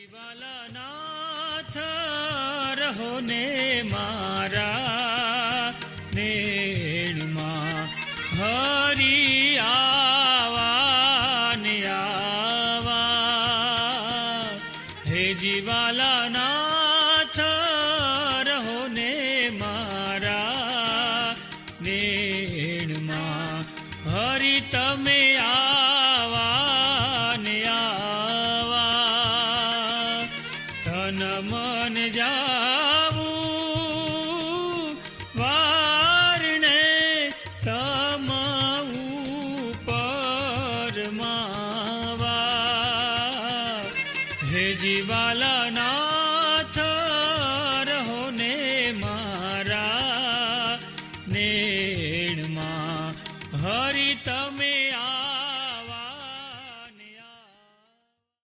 જીવાલાનાથ રહો ને મારા નેણમાં હરી આવા ને આવા. હે જીવાલાનાથ રહો ને મારા નેણમાં હરી તમે આવા ને આવા. તન મન જાવું વારણે તમ ઉપર માવા. હે જીવાલાના